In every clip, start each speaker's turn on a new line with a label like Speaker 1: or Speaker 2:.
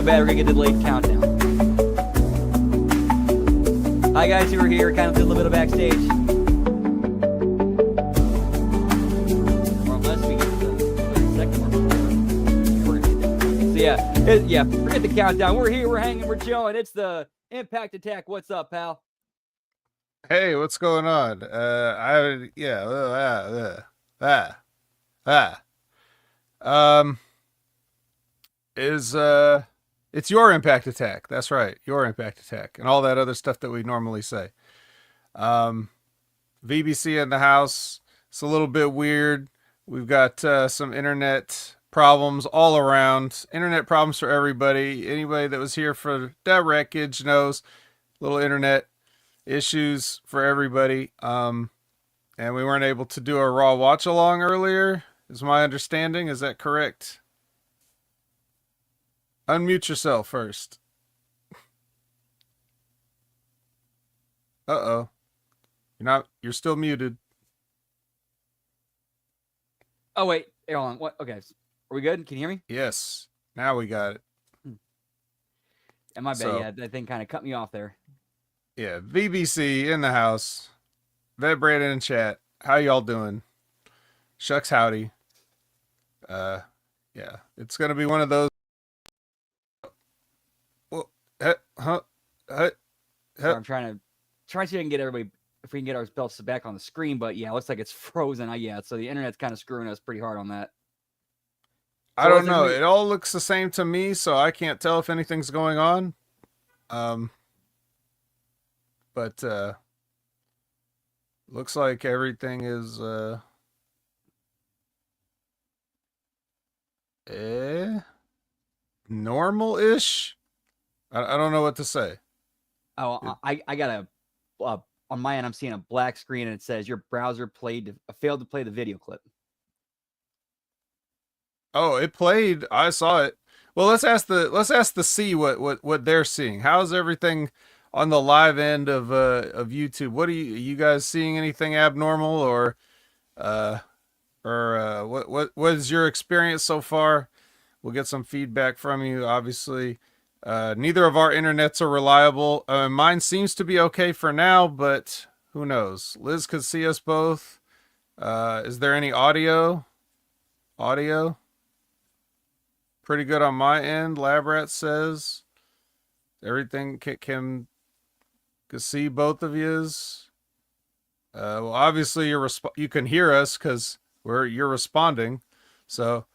Speaker 1: feel bad. We're going to get a delayed countdown. Hi, guys who are here. Kind of did a little bit of backstage. Or unless we get to the second one. We're gonna get there. So, yeah, forget the countdown. We're here. We're hanging. We're chilling. It's the Impact Attack. What's up, pal?
Speaker 2: Hey, what's going on? It's your Impact Attack. That's right, your Impact Attack, and all that other stuff that we normally say. VBC in the house. It's a little bit weird. We've got some internet problems all around. Internet problems for everybody. Anybody that was here for that wreckage knows. Little internet issues for everybody. And we weren't able to do a Raw watch along earlier, is my understanding. Is that correct? Unmute yourself first. Uh-oh. You're still muted.
Speaker 1: Oh, wait. Hold on. What? Okay. Are we good? Can you hear me?
Speaker 2: Yes. Now we got it.
Speaker 1: And my bad. Yeah, that thing kind of cut me off there.
Speaker 2: Yeah, VBC in the house. Vet Brandon in chat. How y'all doing? Shucks howdy. Yeah, it's gonna be one of those. Well,
Speaker 1: So I'm trying to see if I can get everybody, if we can get our belts back on the screen, but yeah, it looks like it's frozen. Yeah, so the internet's kind of screwing us pretty hard on that.
Speaker 2: So I don't know. It all looks the same to me, so I can't tell if anything's going on. But looks like everything is normal-ish. I don't know what to say.
Speaker 1: Oh, I got on my end, I'm seeing a black screen and it says your browser failed to play the video clip.
Speaker 2: Oh, it played. I saw it. Well, let's ask the C what they're seeing. How's everything on the live end of YouTube? What are you guys seeing anything abnormal or what is your experience so far? We'll get some feedback from you. Obviously, neither of our internets are reliable. Mine seems to be okay for now, but who knows? Liz could see us both. Is there any audio? Pretty good on my end. Labrat says everything can see both of yous. Well, obviously you can hear us because you're responding. So,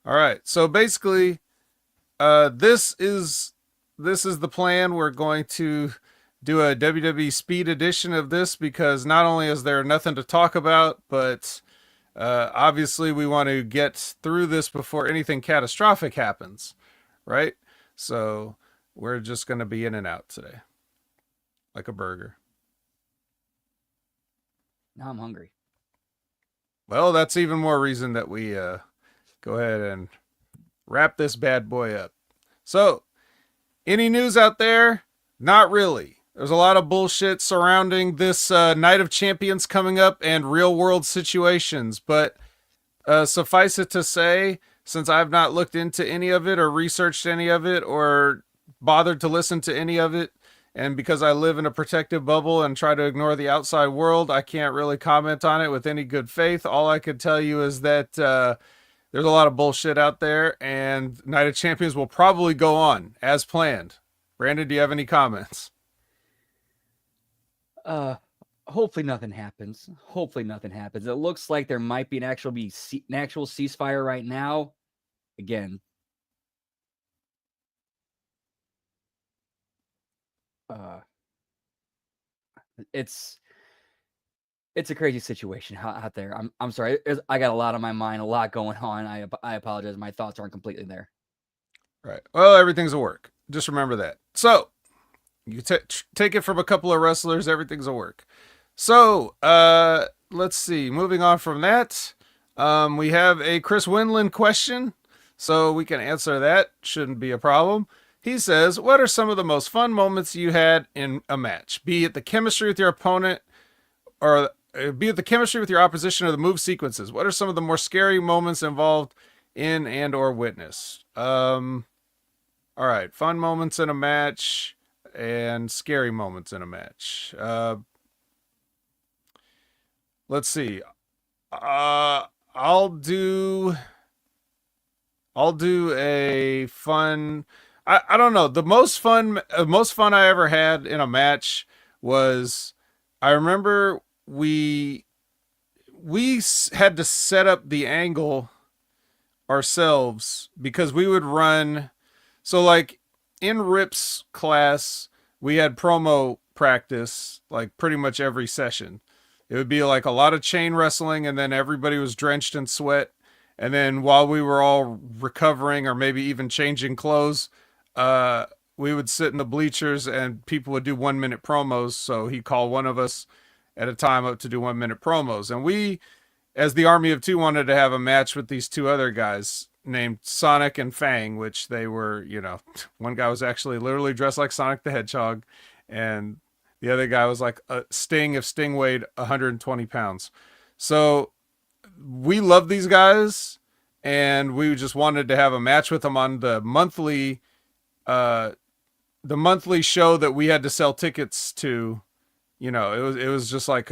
Speaker 2: all right. So basically, this is the plan. We're going to do a WWE Speed edition of this because not only is there nothing to talk about, but obviously we want to get through this before anything catastrophic happens, right? So we're just going to be in and out today. Like a burger.
Speaker 1: Now I'm hungry.
Speaker 2: Well, that's even more reason that we go ahead and wrap this bad boy up. So, any news out there? Not really. There's a lot of bullshit surrounding this Night of Champions coming up and real world situations. But suffice it to say, since I've not looked into any of it or researched any of it or bothered to listen to any of it, and because I live in a protective bubble and try to ignore the outside world, I can't really comment on it with any good faith. All I could tell you is that there's a lot of bullshit out there, and Night of Champions will probably go on as planned. Brandon, do you have any comments?
Speaker 1: Hopefully nothing happens. It looks like there might be an actual ceasefire right now. Again, it's a crazy situation out there. I'm sorry. I got a lot on my mind, a lot going on. I apologize. My thoughts aren't completely there.
Speaker 2: Right. Well, everything's a work. Just remember that. So you take it from a couple of wrestlers. Everything's a work. So let's see. Moving on from that, we have a Chris Winland question, so we can answer that. Shouldn't be a problem. He says, what are some of the most fun moments you had in a match? Be it the chemistry with your opponent or be it the chemistry with your opposition or the move sequences. What are some of the more scary moments involved in and or witnessed? All right, fun moments in a match and scary moments in a match. Let's see. Uh, I'll do I'll do a fun. I don't know. The most fun I ever had in a match was, I remember we had to set up the angle ourselves because we would run. So like in Rip's class, we had promo practice like pretty much every session. It would be like a lot of chain wrestling, and then everybody was drenched in sweat. And then while we were all recovering or maybe even changing clothes, uh, we would sit in the bleachers and people would do 1 minute promos. So he'd call one of us at a time up to do 1 minute promos. And we, as the Army of Two, wanted to have a match with these two other guys named Sonic and Fang, which they were, one guy was actually literally dressed like Sonic the Hedgehog, and the other guy was like a Sting if Sting weighed 120 pounds. So we love these guys, and we just wanted to have a match with them on uh, the monthly show that we had to sell tickets to. It was just like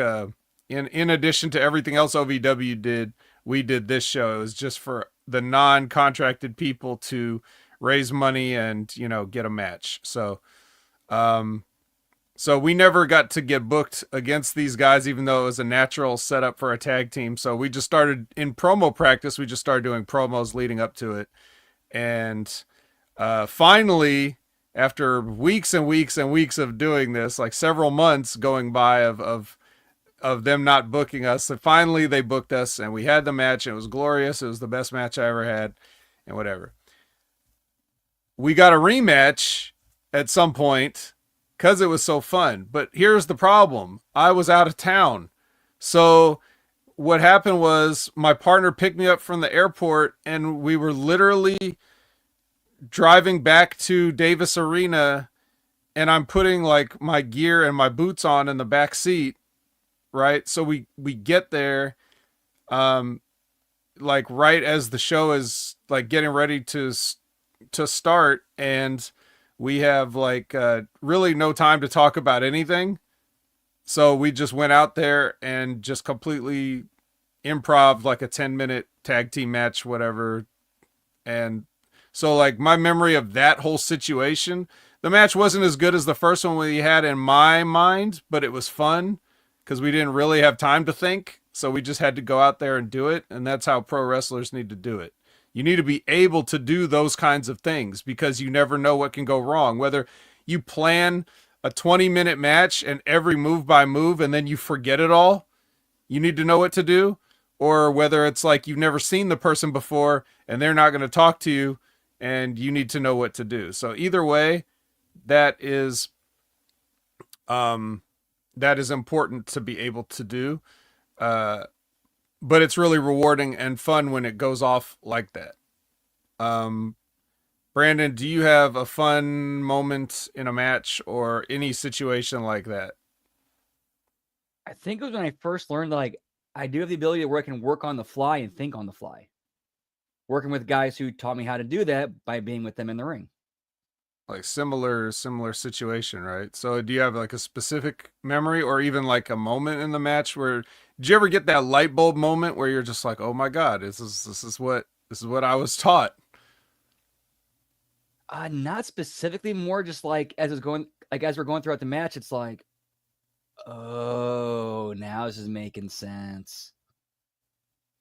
Speaker 2: in addition to everything else OVW did, we did this show. It was just for the non-contracted people to raise money and get a match. So we never got to get booked against these guys, even though it was a natural setup for a tag team. So we just started in promo practice. We just started doing promos leading up to it. And finally, after weeks and weeks and weeks of doing this, like several months going by of them not booking us, so finally they booked us and we had the match. And it was glorious. It was the best match I ever had and whatever. We got a rematch at some point because it was so fun. But here's the problem. I was out of town. So what happened was my partner picked me up from the airport, and we were literally driving back to Davis Arena, and I'm putting like my gear and my boots on in the back seat, right? So we get there like right as the show is like getting ready to start, and we have like really no time to talk about anything. So we just went out there and just completely improv like a 10-minute tag team match, whatever. And so like my memory of that whole situation, the match wasn't as good as the first one we had in my mind, but it was fun because we didn't really have time to think. So we just had to go out there and do it. And that's how pro wrestlers need to do it. You need to be able to do those kinds of things because you never know what can go wrong. Whether you plan a 20-minute match and every move by move and then you forget it all, you need to know what to do. Or whether it's like you've never seen the person before and they're not going to talk to you and you need to know what to do. So either way, that is important to be able to do. But it's really rewarding and fun when it goes off like that. Brandon, do you have a fun moment in a match or any situation like that?
Speaker 1: I think it was when I first learned that like I do have the ability where I can work on the fly and think on the fly. Working with guys who taught me how to do that by being with them in the ring.
Speaker 2: Like similar situation, right? So do you have like a specific memory or even like a moment in the match where, did you ever get that light bulb moment where you're just like, oh my God, this is what I was taught?
Speaker 1: Not specifically, more just like as we're going throughout the match, it's like, oh, now this is making sense.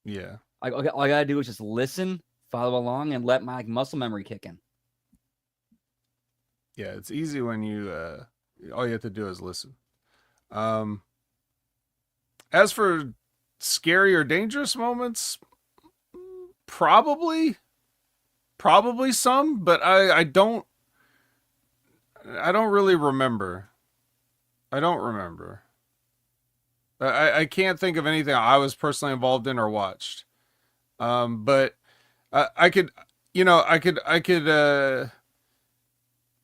Speaker 2: Yeah.
Speaker 1: All I gotta do is just listen, follow along, and let my muscle memory kick in.
Speaker 2: Yeah, it's easy when you all you have to do is listen. As for scary or dangerous moments, probably some, but I don't really remember. I don't remember. I can't think of anything I was personally involved in or watched. But I could,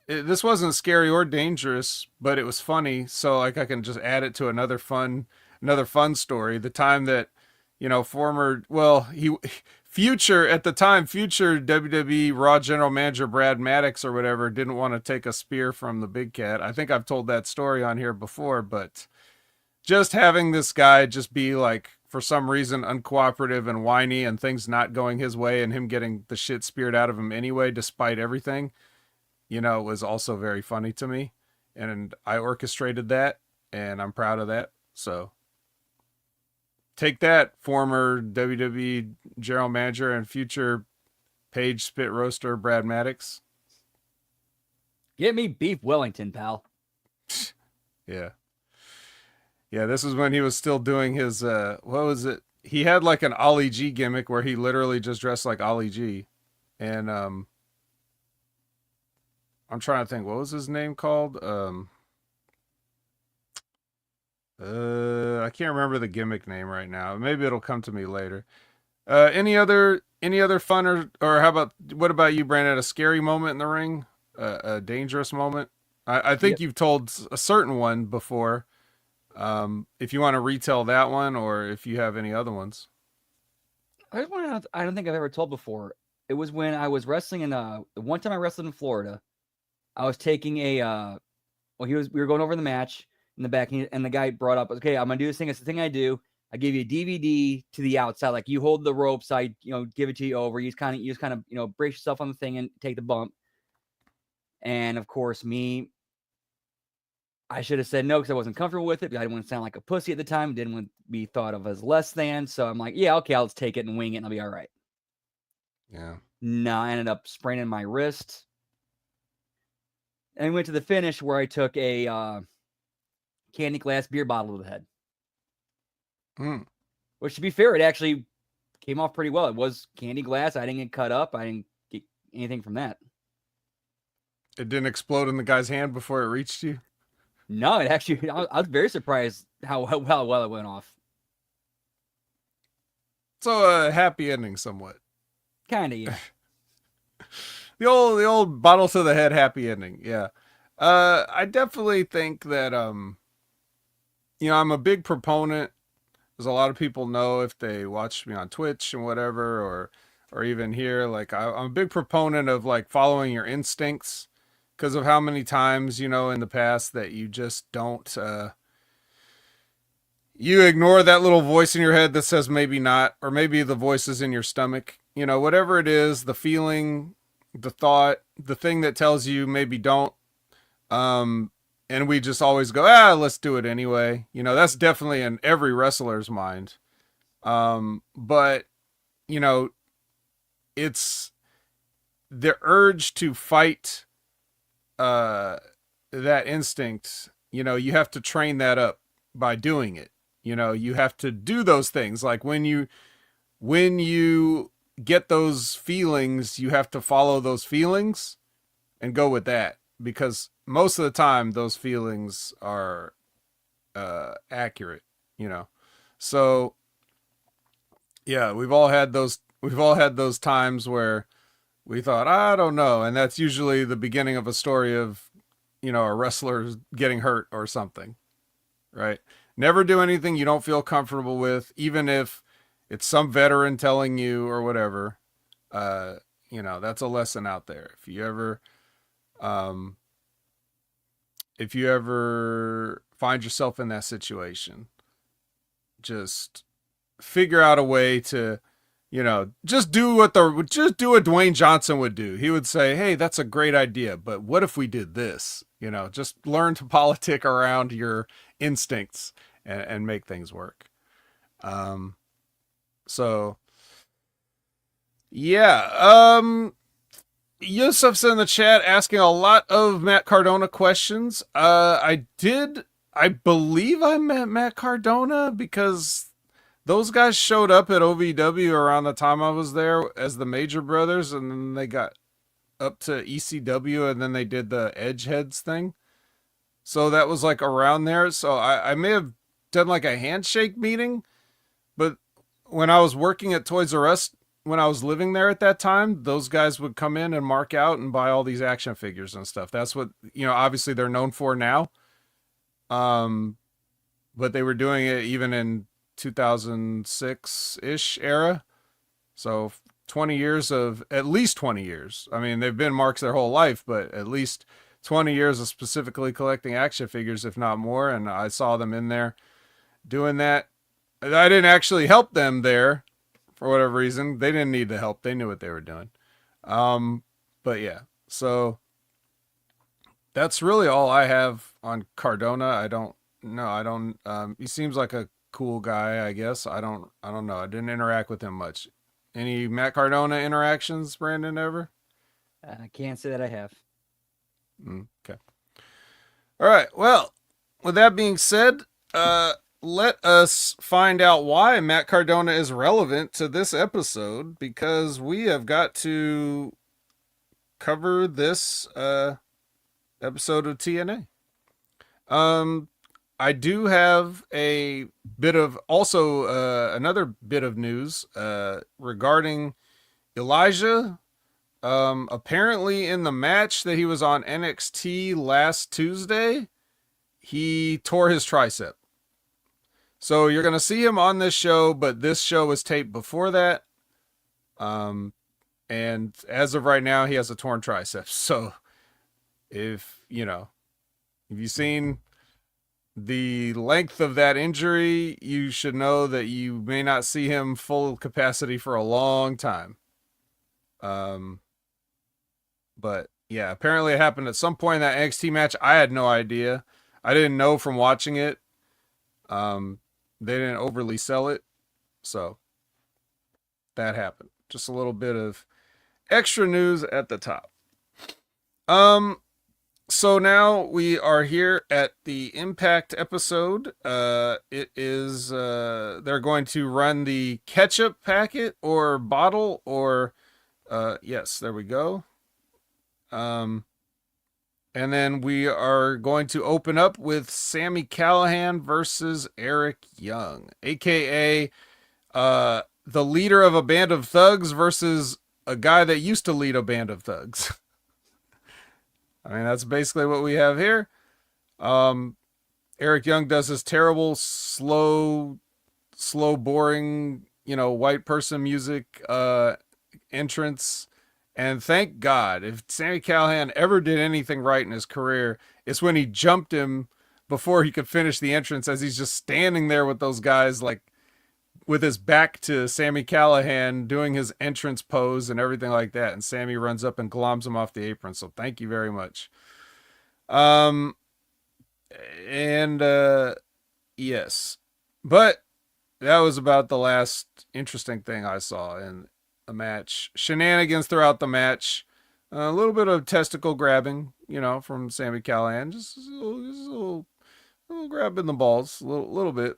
Speaker 2: this wasn't scary or dangerous, but it was funny. So like I can just add it to another fun story. The time that, Future at the time, future WWE Raw General Manager Brad Maddox or whatever didn't want to take a spear from the Big Cat. I think I've told that story on here before, but just having this guy just be like, for some reason, uncooperative and whiny and things not going his way and him getting the shit speared out of him anyway, despite everything, was also very funny to me. And I orchestrated that, and I'm proud of that. So take that, former WWE general manager and future Page spit roaster Brad Maddox.
Speaker 1: Get me beef Wellington, pal.
Speaker 2: Yeah. Yeah, this is when he was still doing his, what was it? He had like an Ollie G gimmick where he literally just dressed like Ollie G. And I'm trying to think, what was his name called? I can't remember the gimmick name right now. Maybe it'll come to me later. Any other fun or what about you, Brandon? A scary moment in the ring? A dangerous moment? I think you've told a certain one before. If you want to retell that one, or if you have any other ones.
Speaker 1: I don't think I've ever told before. It was when I was wrestling in one time I wrestled in Florida. I was taking we were going over the match in the back, and the guy brought up, okay, I'm gonna do this thing. It's the thing I do. I give you a DVD to the outside, like you hold the ropes, I give it to you over. You just kind of brace yourself on the thing and take the bump. And of course, I should have said no because I wasn't comfortable with it. Because I didn't want to sound like a pussy at the time. Didn't want to be thought of as less than. So I'm like, yeah, okay, I'll just take it and wing it and I'll be all right.
Speaker 2: Yeah.
Speaker 1: No, I ended up spraining my wrist. And we went to the finish where I took a candy glass beer bottle to the head. Which, to be fair, it actually came off pretty well. It was candy glass. I didn't get cut up. I didn't get anything from that.
Speaker 2: It didn't explode in the guy's hand before it reached you?
Speaker 1: No, it actually, I was very surprised how well it went off.
Speaker 2: So a happy ending somewhat.
Speaker 1: Kind of, yeah.
Speaker 2: the old bottle to the head happy ending. Yeah. I definitely think that, I'm a big proponent, as a lot of people know if they watch me on Twitch and whatever, or even here, like I'm a big proponent of like following your instincts, because of how many times, in the past that you just don't, you ignore that little voice in your head that says maybe not, or maybe the voice is in your stomach, whatever it is, the feeling, the thought, the thing that tells you maybe don't. And we just always go, let's do it anyway. That's definitely in every wrestler's mind. But, it's the urge to fight that instinct. You have to train that up by doing it. You have to do those things. Like when you get those feelings, you have to follow those feelings and go with that, because most of the time those feelings are accurate. So yeah, we've all had those times where we thought, I don't know, and that's usually the beginning of a story of a wrestler getting hurt or something, right? Never do anything you don't feel comfortable with, even if it's some veteran telling you or whatever. That's a lesson out there. If you ever find yourself in that situation, just figure out a way to, just do what Dwayne Johnson would do. He would say, hey, that's a great idea, but what if we did this? Just learn to politic around your instincts and make things work. So yeah. Yusuf's in the chat asking a lot of Matt Cardona questions. I believe I met Matt Cardona because those guys showed up at OVW around the time I was there as the Major Brothers, and then they got up to ECW, and then they did the Edgeheads thing. So that was like around there. So I may have done like a handshake meeting, but when I was working at Toys R Us, when I was living there at that time, those guys would come in and mark out and buy all these action figures and stuff. That's what, obviously they're known for now. But they were doing it even in 2006-ish era. So 20 years of, at least 20 years. I mean, they've been marks their whole life, but at least 20 years of specifically collecting action figures, if not more. And I saw them in there doing that. I didn't actually help them there for whatever reason. They didn't need the help. They knew what they were doing. But yeah, so that's really all I have on Cardona. I don't know. He seems like a cool guy, I guess. I don't know. I didn't interact with him much. Any Matt Cardona interactions, Brandon, ever?
Speaker 1: I can't say that I have.
Speaker 2: Okay. All right. Well, with that being said, let us find out why Matt Cardona is relevant to this episode, because we have got to cover this episode of TNA. I do have a bit of another bit of news regarding Elijah. Apparently in the match that he was on NXT last Tuesday, he tore his tricep. So you're going to see him on this show, but this show was taped before that. And as of right now, he has a torn tricep. So if you've seen the length of that injury, you should know that you may not see him full capacity for a long time. But yeah, apparently it happened at some point in that NXT match. I had no idea. I didn't know from watching it. They didn't overly sell it. So that happened. Just a little bit of extra news at the top. So now we are here at the Impact episode. It is, they're going to run the ketchup packet or bottle or, yes, there we go. And then we are going to open up with Sami Callihan versus Eric Young, aka the leader of a band of thugs versus a guy that used to lead a band of thugs. I mean, that's basically what we have here. Eric Young does his terrible, slow, boring, white person music entrance. And thank God, if Sami Callihan ever did anything right in his career, it's when he jumped him before he could finish the entrance, as he's just standing there with those guys, like with his back to Sami Callihan, doing his entrance pose and everything like that. And Sami runs up and gloms him off the apron. So thank you very much. Yes, but that was about the last interesting thing I saw in a match. Shenanigans throughout the match. A little bit of testicle grabbing, from Sami Callihan. Just a little grabbing the balls. A little bit.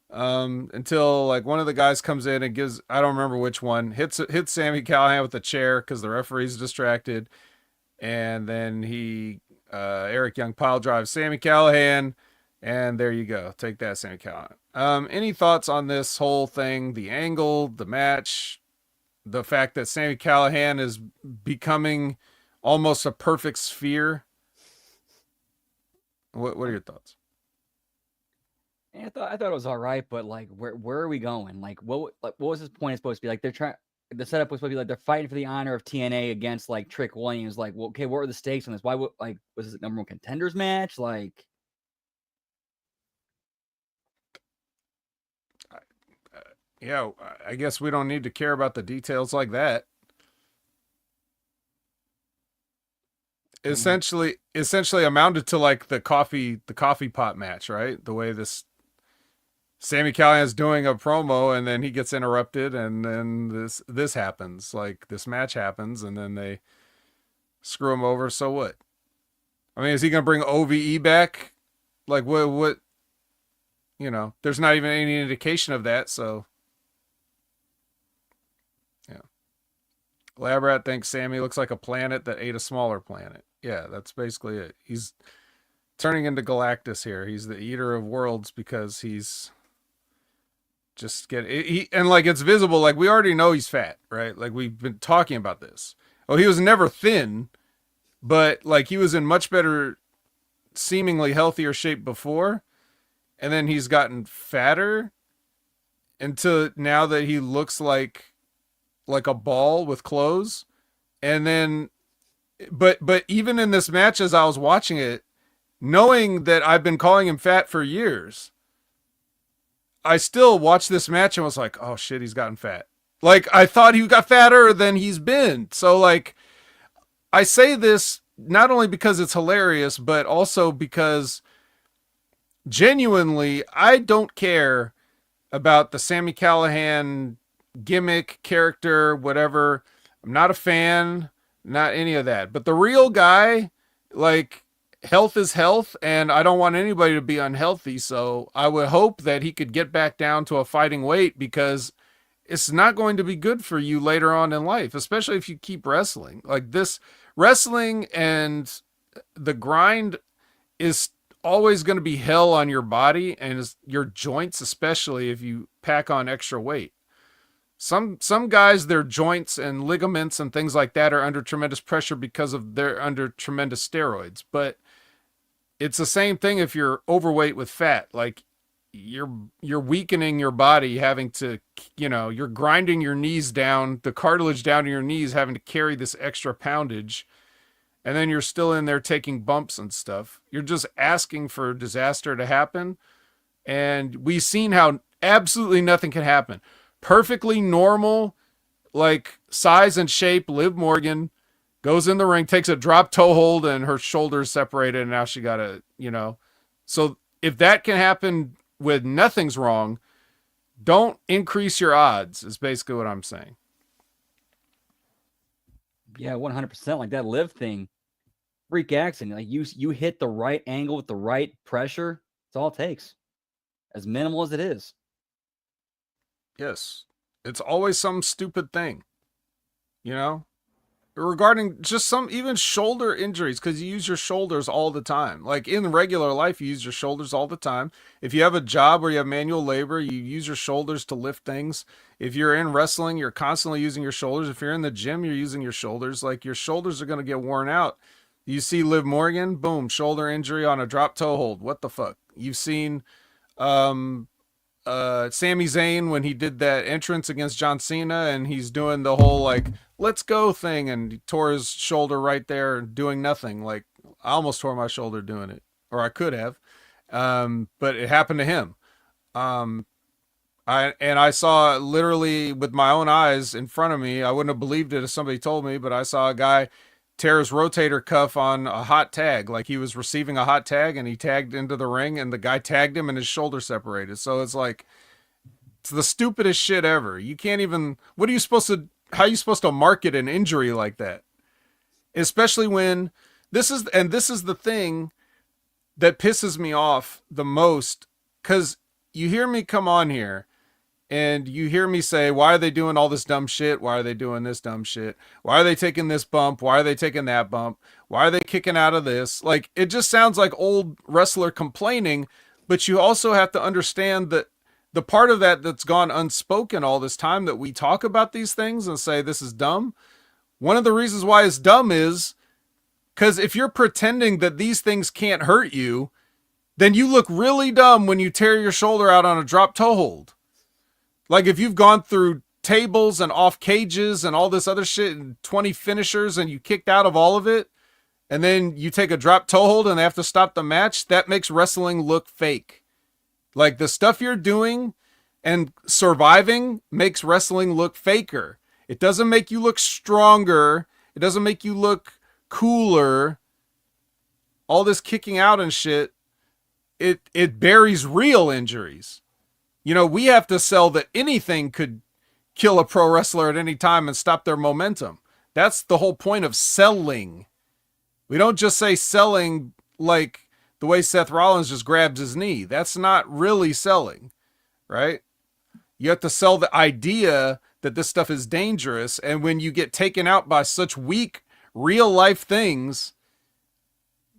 Speaker 2: Until like one of the guys comes in and gives, I don't remember which one, hits Sami Callihan with a chair because the referee's distracted. And then Eric Young pile drives Sami Callihan. And there you go. Take that, Sami Callihan. Any thoughts on this whole thing? The angle, the match, the fact that Sami Callihan is becoming almost a perfect sphere. What are your thoughts?
Speaker 1: I thought it was all right, but like, where are we going? Like, what was this point supposed to be? Like, the setup was supposed to be like they're fighting for the honor of TNA against like Trick Williams. Like, well, okay, what were the stakes on this? Why was this a number one contenders match? Like,
Speaker 2: yeah, I guess we don't need to care about the details like that. Essentially amounted to like the coffee pot match, right? The way this Sami Callihan's doing a promo and then he gets interrupted and then this happens, like this match happens and then they screw him over. So what? I mean, is he going to bring OVE back? Like what, there's not even any indication of that. So yeah. Labrat thinks Sami looks like a planet that ate a smaller planet. Yeah, that's basically it. He's turning into Galactus here. He's the eater of worlds because he's just and like it's visible. Like we already know he's fat, right? Like we've been talking about this. Oh, he was never thin, but like he was in much better, seemingly healthier shape before, and then he's gotten fatter until now that he looks like like a ball with clothes. And then, but even in this match, as I was watching it, knowing that I've been calling him fat for years, I still watched this match and was like, oh shit, he's gotten fat. Like, I thought he got fatter than he's been. So, like, I say this not only because it's hilarious, but also because genuinely, I don't care about the Sami Callihan gimmick, character, whatever. I'm not a fan, not any of that. But the real guy, like, health is health, and I don't want anybody to be unhealthy. So I would hope that he could get back down to a fighting weight, because it's not going to be good for you later on in life, especially if you keep wrestling. Like, this wrestling and the grind is always going to be hell on your body and your joints, especially if you pack on extra weight. Some guys, their joints and ligaments and things like that are under tremendous pressure because of they're under tremendous steroids. But it's the same thing if you're overweight with fat. Like, you're weakening your body, having to, you're grinding your knees down, the cartilage down to your knees, having to carry this extra poundage. And then you're still in there taking bumps and stuff. You're just asking for disaster to happen. And we've seen how absolutely nothing can happen. Perfectly normal, like, size and shape, Liv Morgan goes in the ring, takes a drop toe hold, and her shoulders separated, and now she got a, So if that can happen with nothing's wrong, don't increase your odds, is basically what I'm saying.
Speaker 1: Yeah, 100%. Like that Liv thing, freak accident. Like, you hit the right angle with the right pressure. It's all it takes, as minimal as it is.
Speaker 2: Yes. It's always some stupid thing, regarding just some even shoulder injuries, because you use your shoulders all the time. Like, in regular life, you use your shoulders all the time. If you have a job where you have manual labor, you use your shoulders to lift things. If you're in wrestling, you're constantly using your shoulders. If you're in the gym, you're using your shoulders. Like, your shoulders are going to get worn out. You see Liv Morgan, boom, shoulder injury on a drop toe hold. What the fuck? You've seen Sami Zayn when he did that entrance against John Cena, and he's doing the whole, like, let's go thing, and he tore his shoulder right there doing nothing. Like, I almost tore my shoulder doing it, or I could have, but it happened to him. I saw literally with my own eyes in front of me. I wouldn't have believed it if somebody told me, but I saw a guy tear his rotator cuff on a hot tag. Like, he was receiving a hot tag, and he tagged into the ring, and the guy tagged him, and his shoulder separated. So it's like, it's the stupidest shit ever. You can't even, how are you supposed to market an injury like that? Especially when this is the thing that pisses me off the most, because you hear me come on here and you hear me say, why are they doing all this dumb shit? Why are they doing this dumb shit? Why are they taking this bump? Why are they taking that bump? Why are they kicking out of this? Like, it just sounds like old wrestler complaining, but you also have to understand that the part of that that's gone unspoken all this time, that we talk about these things and say this is dumb. One of the reasons why it's dumb is because if you're pretending that these things can't hurt you, then you look really dumb when you tear your shoulder out on a drop toe hold. Like, if you've gone through tables and off cages and all this other shit and 20 finishers and you kicked out of all of it, and then you take a drop toe hold and they have to stop the match, that makes wrestling look fake. Like, the stuff you're doing and surviving makes wrestling look faker. It doesn't make you look stronger. It doesn't make you look cooler. All this kicking out and shit, it buries real injuries. We have to sell that anything could kill a pro wrestler at any time and stop their momentum. That's the whole point of selling. We don't just say selling like the way Seth Rollins just grabs his knee. That's not really selling, right? You have to sell the idea that this stuff is dangerous. And when you get taken out by such weak real life things,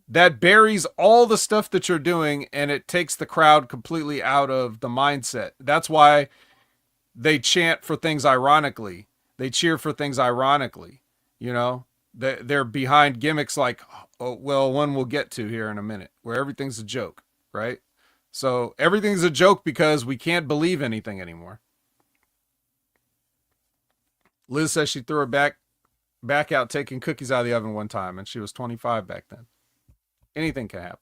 Speaker 2: that buries all the stuff that you're doing, and it takes the crowd completely out of the mindset. That's why they chant for things ironically. They cheer for things ironically. They're behind gimmicks like, oh, well, one we'll get to here in a minute, where everything's a joke, right? So everything's a joke because we can't believe anything anymore. Liz says she threw her back out taking cookies out of the oven one time, and she was 25 back then. Anything can happen.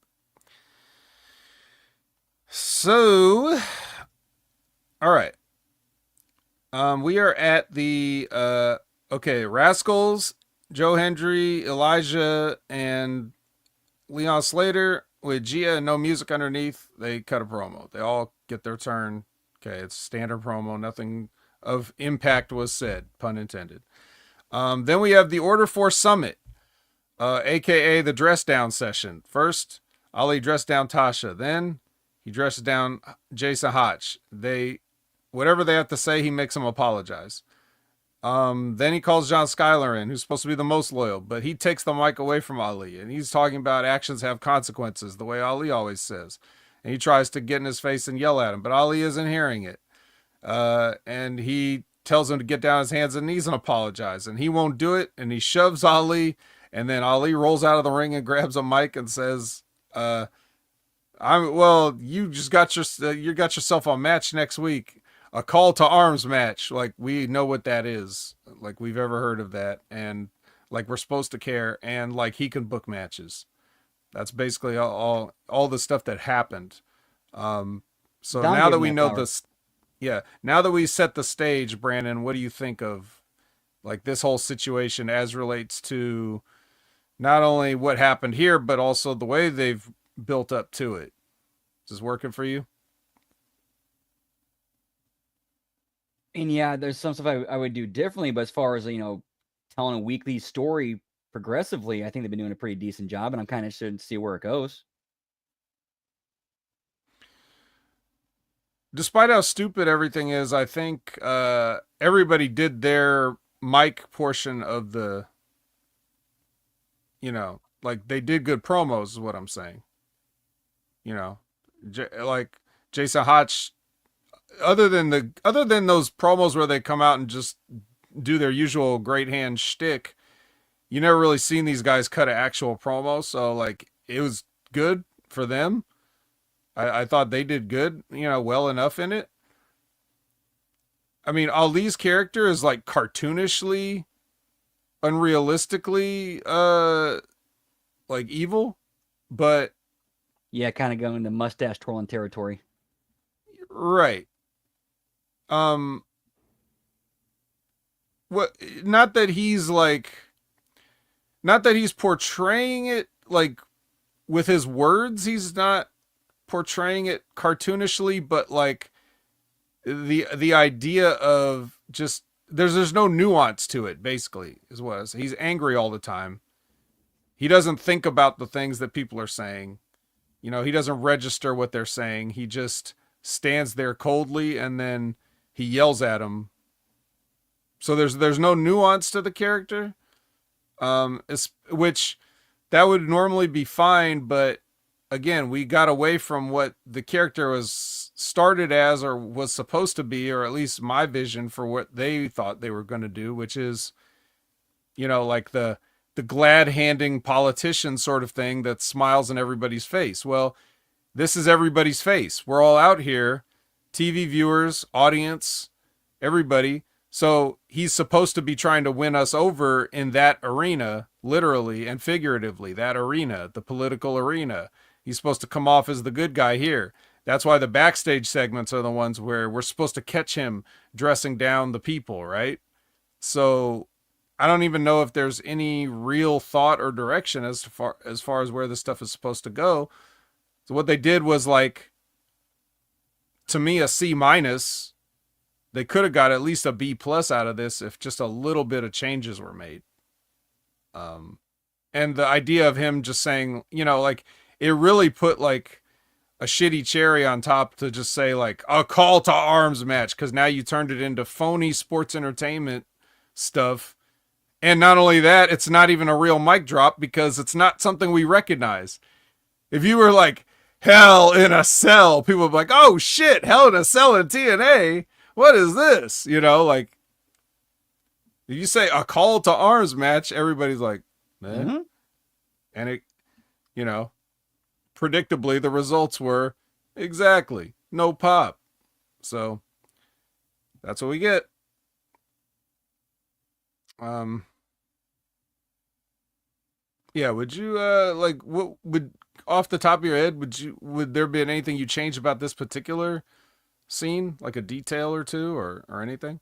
Speaker 2: So, all right. We are at the Rascals, Joe Hendry, Elijah, and Leon Slater with Gia and no music underneath. They cut a promo. They all get their turn. Okay, it's standard promo. Nothing of impact was said, pun intended. Then we have the Order 4 Summit, aka the dress down session. First, Ali dressed down Tasha. Then he dresses down Jason Hotch. Whatever they have to say, he makes them apologize. Then he calls John Schuyler in, who's supposed to be the most loyal, but he takes the mic away from Ali, and he's talking about actions have consequences, the way Ali always says. And he tries to get in his face and yell at him, but Ali isn't hearing it. And he tells him to get down his hands and knees and apologize, and he won't do it, and he shoves Ali, and then Ali rolls out of the ring and grabs a mic and says, you just got yourself a match next week. A call to arms match. Like, we know what that is. Like, we've ever heard of that. And like, we're supposed to care. And like, he can book matches. That's basically all the stuff that happened. So now that we know this, now that we set the stage, Brandon, what do you think of like this whole situation as relates to not only what happened here, but also the way they've built up to it? Is this working for you?
Speaker 1: And yeah, there's some stuff I would do differently, but as far as, telling a weekly story progressively, I think they've been doing a pretty decent job, and I'm kind of interested to see where it goes.
Speaker 2: Despite how stupid everything is, I think everybody did their mic portion of the, like they did good promos is what I'm saying. Like Jason Hotch, other than those promos where they come out and just do their usual great hand shtick, you never really seen these guys cut an actual promo. So like, it was good for them. I thought they did good, well enough in it. I mean, Ali's character is like cartoonishly, unrealistically, like evil, but
Speaker 1: yeah, kind of going into mustache twirling territory.
Speaker 2: Right. Not that he's portraying it like with his words, he's not portraying it cartoonishly, but like the idea of just there's no nuance to it, basically, is what it is. He's angry all the time. He doesn't think about the things that people are saying. He doesn't register what they're saying. He just stands there coldly, and then he yells at him. So there's no nuance to the character, which that would normally be fine, but again, we got away from what the character was started as or was supposed to be, or at least my vision for what they thought they were going to do, which is, like the glad-handing politician sort of thing that smiles in everybody's face. Well, this is everybody's face. We're all out here, TV viewers, audience, everybody. So he's supposed to be trying to win us over in that arena, literally and figuratively, that arena, the political arena. He's supposed to come off as the good guy here. That's why the backstage segments are the ones where we're supposed to catch him dressing down the people, right? So I don't even know if there's any real thought or direction as far as where this stuff is supposed to go. So what they did was, like, to me, a C-. They could have got at least a B+ out of this if just a little bit of changes were made. And the idea of him just saying, like, it really put like a shitty cherry on top to just say like a call to arms match, because now you turned it into phony sports entertainment stuff. And not only that, it's not even a real mic drop because it's not something we recognize. If you were like, Hell in a Cell, people would be like, oh shit, Hell in a Cell in TNA? What is this? Like, if you say a call to arms match, everybody's like, eh? Mm-hmm. And it, predictably, the results were exactly no pop. So that's what we get. Um, yeah, would you like what would off the top of your head would there be anything you change about this particular scene, like a detail or two or anything?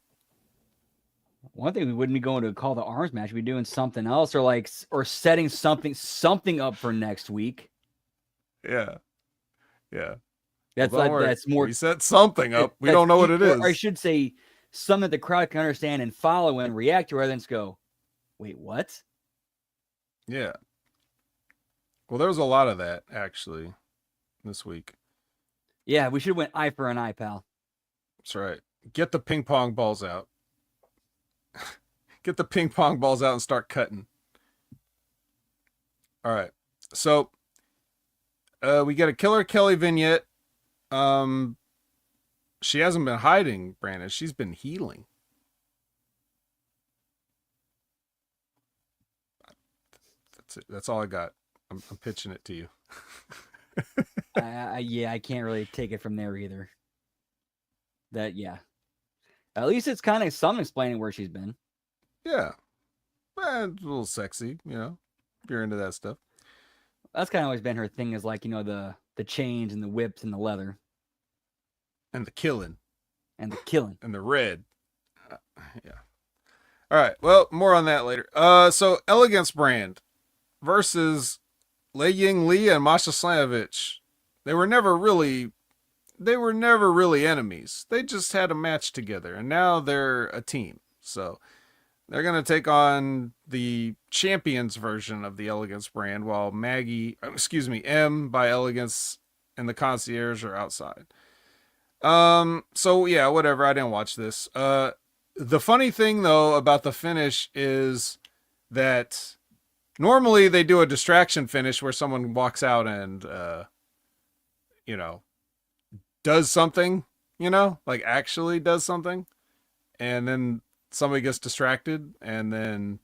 Speaker 1: One thing we wouldn't be going to call the arms match. We'd be doing something else, or setting something up for next week.
Speaker 2: Yeah. Yeah.
Speaker 1: That's
Speaker 2: Well, don't
Speaker 1: like
Speaker 2: worry.
Speaker 1: that's more.
Speaker 2: We set something up. We don't know what it
Speaker 1: Or I
Speaker 2: is.
Speaker 1: should say something that the crowd can understand and follow and react to, rather than just go, "Wait, what?"
Speaker 2: Yeah. Well, there was a lot of that actually this week.
Speaker 1: Yeah, we should have went eye for an eye, pal.
Speaker 2: That's right. Get the ping pong balls out. Get the ping pong balls out and start cutting. All right. So, we get a Killer Kelly vignette. She hasn't been hiding, Brandon. She's been healing. That's it. That's all I got. I'm pitching it to you.
Speaker 1: Yeah, I can't really take it from there either. Yeah. At least it's kind of some explaining where she's been.
Speaker 2: Yeah. It's a little sexy, you know, if you're into that stuff.
Speaker 1: That's kind of always been her thing, is like, the chains and the whips and the leather.
Speaker 2: And the killing.
Speaker 1: And the killing.
Speaker 2: And the red. Yeah. All right. Well, more on that later. So Elegance Brand versus Lei Ying Lee and Masha Slamovich. They were never really enemies. They just had a match together, and now they're a team. So they're gonna take on the champions version of the Elegance Brand, while M by Elegance and the Concierge are outside. So yeah, whatever. I didn't watch this. The funny thing though about the finish is that normally they do a distraction finish where someone walks out and, does something, like actually does something. And then somebody gets distracted and then,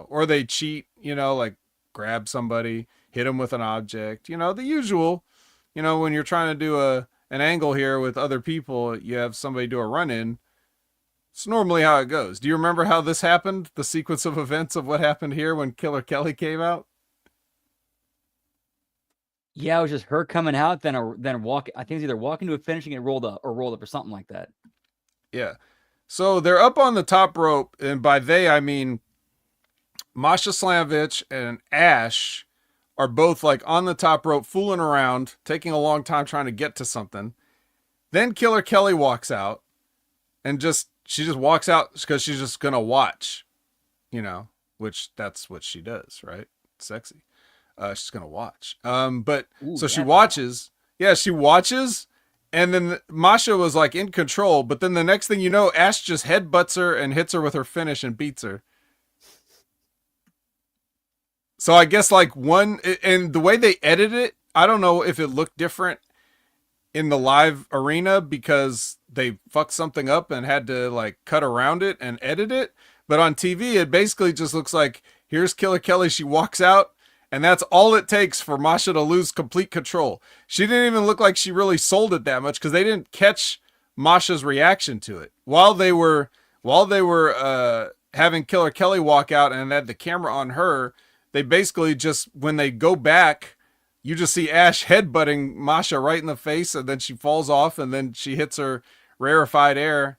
Speaker 2: or they cheat, like grab somebody, hit them with an object, the usual, when you're trying to do an angle here with other people, you have somebody do a run in. It's normally how it goes. Do you remember how this happened? The sequence of events of what happened here when Killer Kelly came out?
Speaker 1: Yeah, it was just her coming out, then walk. I think it's either walking to a finish and get rolled up or something like that.
Speaker 2: Yeah. So they're up on the top rope, and by they I mean Masha Slamovich and Ash are both like on the top rope, fooling around, taking a long time trying to get to something. Then Killer Kelly walks out, and she just walks out because she's just gonna watch, which that's what she does, right? Sexy. She's gonna watch. So she watches. Yeah, she watches, and then Masha was like in control. But then the next thing you know, Ash just headbutts her and hits her with her finish and beats her. So I guess and the way they edited it, I don't know if it looked different in the live arena because they fucked something up and had to like cut around it and edit it. But on TV, it basically just looks like here's Killer Kelly. She walks out, and that's all it takes for Masha to lose complete control. She didn't even look like she really sold it that much because they didn't catch Masha's reaction to it while they were having Killer Kelly walk out and had the camera on her. They basically just, when they go back, you just see Ash headbutting Masha right in the face, and then she falls off, and then she hits her rarefied air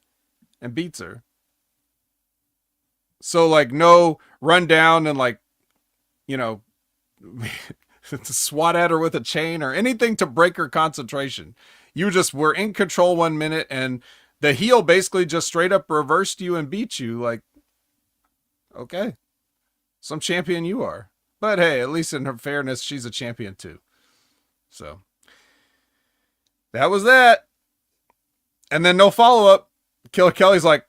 Speaker 2: and beats her. So like no run down and like, swat at her with a chain or anything to break her concentration. You just were in control 1 minute, and the heel basically just straight up reversed you and beat you. Like, okay, some champion you are. But hey, at least in her fairness, she's a champion too. So that was that. And then no follow-up. Killer Kelly's like,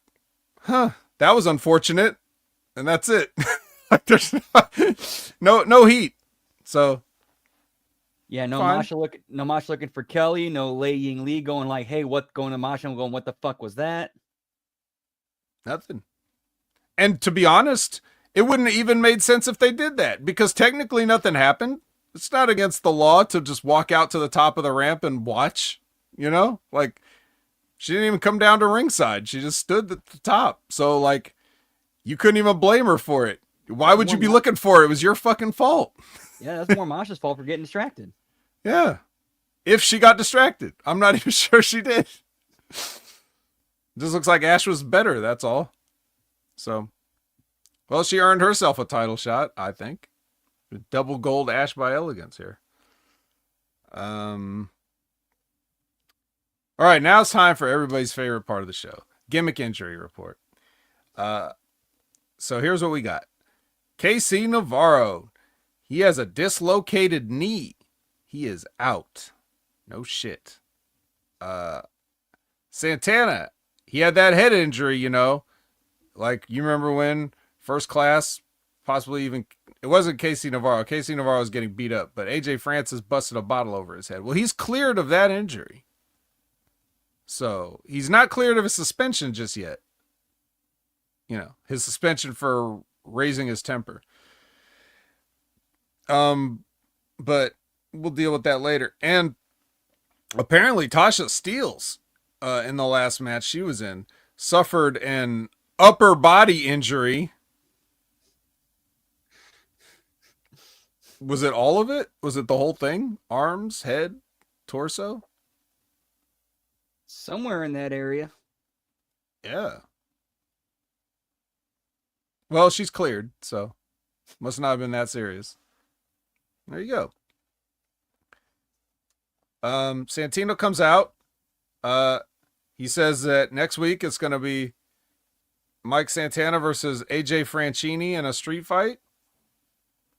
Speaker 2: that was unfortunate. And that's it. Like there's no heat. So
Speaker 1: yeah, no
Speaker 2: fine.
Speaker 1: Masha looking for Kelly, no Lei Ying Lee going like, hey, what going to Masha? I'm going, what the fuck was that?
Speaker 2: Nothing. And to be honest, it wouldn't have even made sense if they did that, because technically nothing happened. It's not against the law to just walk out to the top of the ramp and watch, like she didn't even come down to ringside. She just stood at the top. So like, You couldn't even blame her for it. Why would you be
Speaker 1: More
Speaker 2: looking for it? It was your fucking fault.
Speaker 1: Yeah, that's more Masha's fault for getting distracted.
Speaker 2: Yeah. If she got distracted. I'm not even sure she did. Just looks like Ash was better, that's all. So, well, she earned herself a title shot, I think. Double gold Ash by elegance here. All right, now it's time for everybody's favorite part of the show. Gimmick injury report. So here's what we got. KC Navarro. He has a dislocated knee. He is out. No shit. Santana. He had that head injury, you know. Like, you remember when First Class, possibly even, it wasn't KC Navarro. KC Navarro was getting beat up, but AJ Francis busted a bottle over his head. Well, he's cleared of that injury. So, he's not cleared of his suspension just yet. You know, his suspension for raising his temper. But we'll deal with that later. And apparently Tasha Steelz, in the last match she was in, suffered an upper body injury. Was it all of it? Was it the whole thing? Arms, head, torso?
Speaker 1: Somewhere in that area.
Speaker 2: Yeah. Well, she's cleared, so must not have been that serious. There you go. Santino comes out. He says that next week it's going to be Mike Santana versus AJ Franchini in a street fight.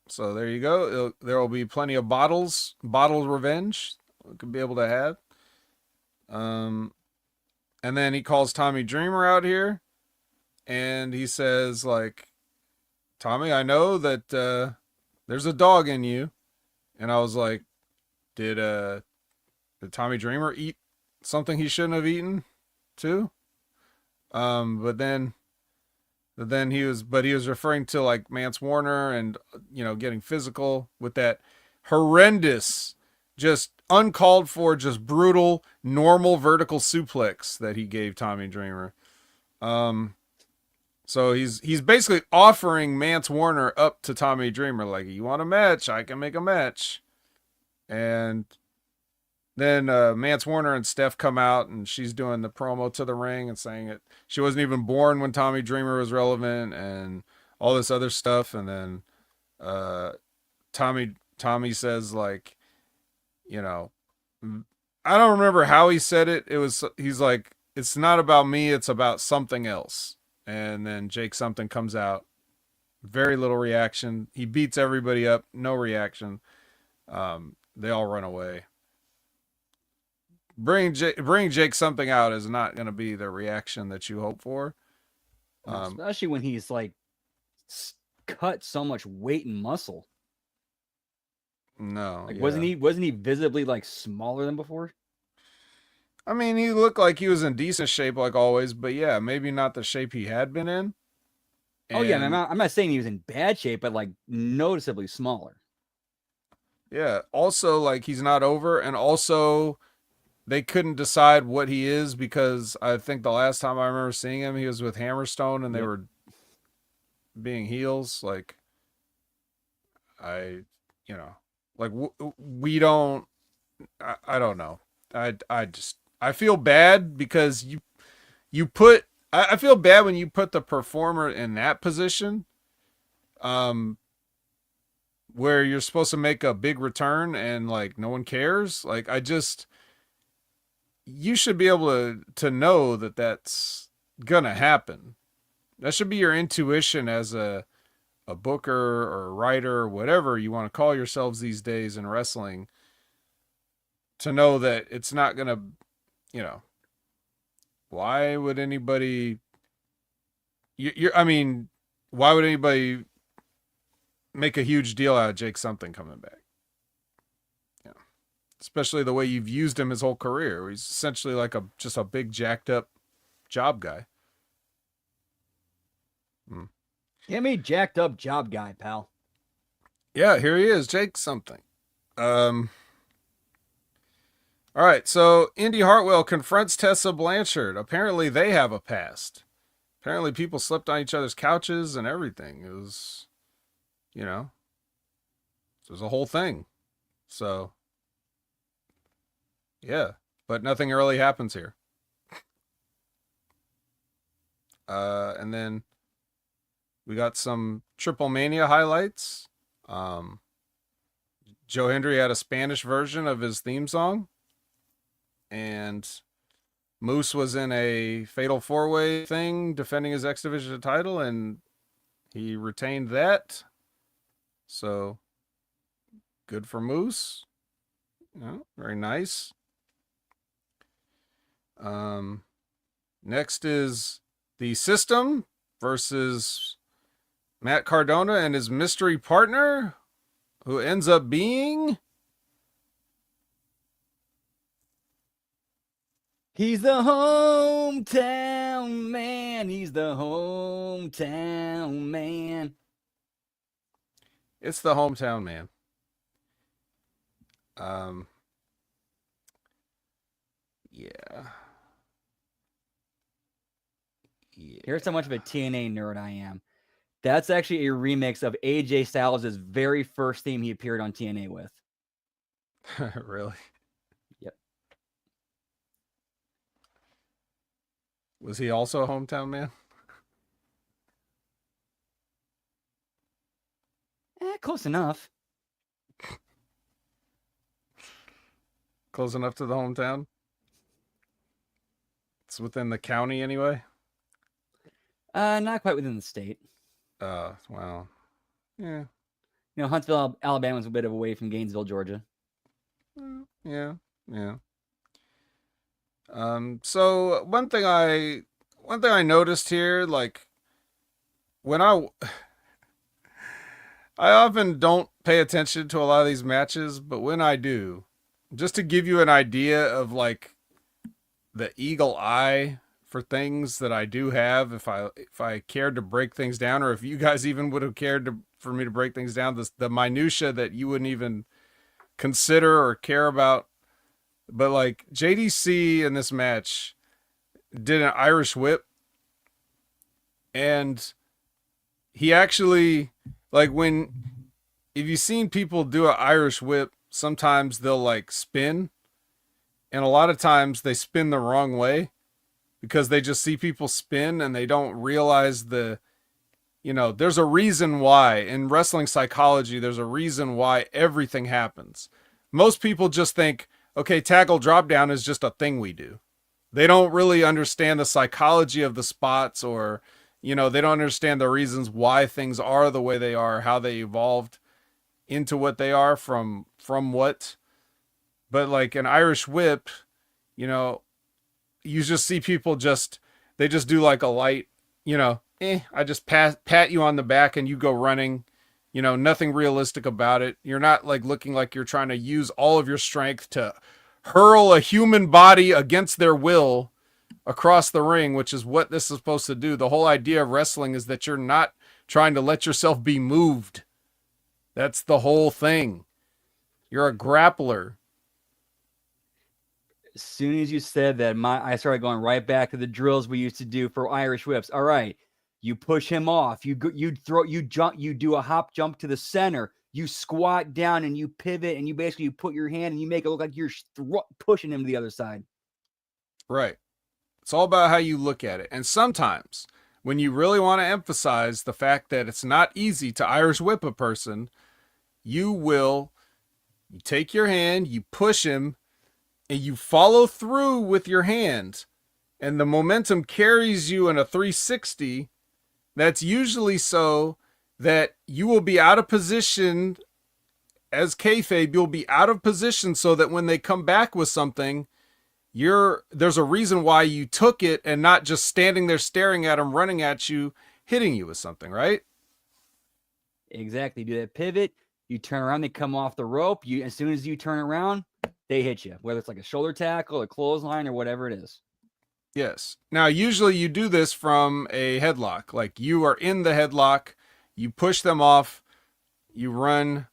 Speaker 2: So there you go. There will be plenty of bottled revenge we could be able to have. And then he calls Tommy Dreamer out here, and he says, like, Tommy, I know that there's a dog in you. And I was like, did Tommy Dreamer eat something he shouldn't have eaten too? But then he was referring to like Mance Warner and, you know, getting physical with that horrendous, just uncalled for, just brutal, normal vertical suplex that he gave Tommy Dreamer. So he's basically offering Mance Warner up to Tommy Dreamer, like, you want a match? I can make a match. And then Mance Warner and Steph come out, and she's doing the promo to the ring and saying it. She wasn't even born when Tommy Dreamer was relevant and all this other stuff. And then Tommy says, like, you know, I don't remember how he said it. He's like, it's not about me, it's about something else. And then Jake something comes out. Very little reaction. He beats everybody up. No reaction. They all run away. Bring Jake something out is not going to be the reaction that you hope for.
Speaker 1: Especially when he's like cut so much weight and muscle.
Speaker 2: No.
Speaker 1: Like,
Speaker 2: yeah.
Speaker 1: wasn't he visibly like smaller than before?
Speaker 2: I mean, he looked like he was in decent shape like always, but yeah, maybe not the shape he had been in.
Speaker 1: Oh yeah, I'm not saying he was in bad shape, but like noticeably smaller.
Speaker 2: Yeah. Also, like, he's not over, and also they couldn't decide what he is, because I think the last time I remember seeing him, he was with Hammerstone, and they were being heels. Like, we don't. I don't know. I feel bad because you put. I feel bad when you put the performer in that position, where you're supposed to make a big return and like no one cares. Like, you should be able to know that that's gonna happen. That should be your intuition as a booker or a writer or whatever you want to call yourselves these days in wrestling, to know that it's not gonna, you know, why would anybody why would anybody make a huge deal out of Jake something coming back? Yeah. Especially the way you've used him his whole career. He's essentially like just a big jacked up job guy.
Speaker 1: Give me jacked up job guy, pal.
Speaker 2: Yeah, here he is, Jake something. All right, so Indy Hartwell confronts Tessa Blanchard. Apparently they have a past. Apparently, people slept on each other's couches and everything. It was, it was a whole thing. So, yeah, but nothing really happens here. And then we got some Triple Mania highlights. Joe Hendry had a Spanish version of his theme song, and Moose was in a Fatal 4-Way thing defending his X Division title, and he retained that. So good for Moose. Very nice. Next is the System versus Matt Cardona and his mystery partner, who ends up being...
Speaker 1: He's the hometown man. He's the hometown man.
Speaker 2: It's the hometown man. Yeah.
Speaker 1: Here's how much of a TNA nerd I am. That's actually a remix of AJ Styles' very first theme he appeared on TNA with.
Speaker 2: Really?
Speaker 1: Yep.
Speaker 2: Was he also a hometown man?
Speaker 1: Close enough.
Speaker 2: Close enough to the hometown? It's within the county anyway?
Speaker 1: Not quite within the state.
Speaker 2: Well, yeah.
Speaker 1: Huntsville, Alabama's a bit of away from Gainesville, Georgia.
Speaker 2: Yeah. So one thing I noticed here, like when I often don't pay attention to a lot of these matches, but when I do, just to give you an idea of like the eagle eye for things that I do have, if I cared to break things down, or if you guys even would have cared for me to break things down, the minutia that you wouldn't even consider or care about. But like JDC in this match did an Irish whip, and he actually, like, if you've seen people do an Irish whip, sometimes they'll like spin, and a lot of times they spin the wrong way because they just see people spin and they don't realize there's a reason why. In wrestling psychology, there's a reason why everything happens. Most people just think, okay, tackle drop down is just a thing we do. They don't really understand the psychology of the spots, or, they don't understand the reasons why things are the way they are, how they evolved into what they are from what. But like an Irish whip, you just see people they just do like a light, I just pat you on the back and you go running, nothing realistic about it. You're not like looking like you're trying to use all of your strength to hurl a human body against their will across the ring, which is what this is supposed to do. The whole idea of wrestling is that you're not trying to let yourself be moved. That's the whole thing. You're a grappler.
Speaker 1: As soon as you said that, I started going right back to the drills we used to do for Irish whips. All right, you push him off. You jump. You do a hop jump to the center. You squat down and you pivot, and you put your hand and you make it look like you're pushing him to the other side.
Speaker 2: Right. It's all about how you look at it. And sometimes when you really want to emphasize the fact that it's not easy to Irish whip a person, you take your hand, you push him, and you follow through with your hand, and the momentum carries you in a 360. That's usually so that you will be out of position as kayfabe. You'll be out of position so that when they come back with something, there's a reason why you took it, and not just standing there staring at them, running at you, hitting you with something, right?
Speaker 1: Exactly. Do that pivot. You turn around, they come off the rope. As soon as you turn around, they hit you, whether it's like a shoulder tackle, a clothesline, or whatever it is.
Speaker 2: Yes. Now, usually you do this from a headlock. Like, you are in the headlock, you push them off, you run.